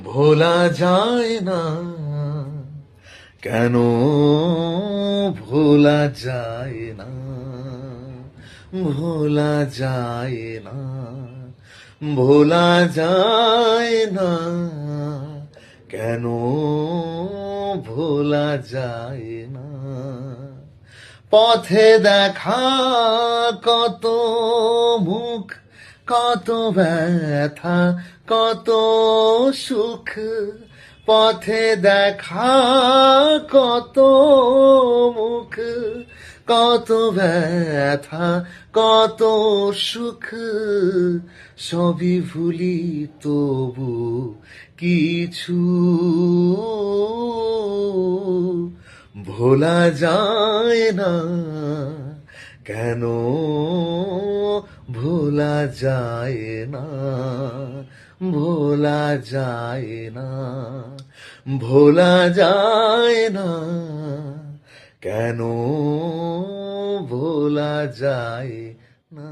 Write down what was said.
ভোলা যায় না কেন, ভোলা যায় না, ভোলা যায় না, ভোলা যায় না কেন, ভোলা যায় না। পথে দেখা কত মুখ, কত ব্যথা, কত সুখ, পথে দেখা কত মুখ, কত ব্যথা, কত সুখ, সবই ভুলি তবু কিছু ভোলা যায় না কেন, ভোলা যায় না, ভোলা যায় না, ভোলা যায় না কেন, ভোলা যায় না।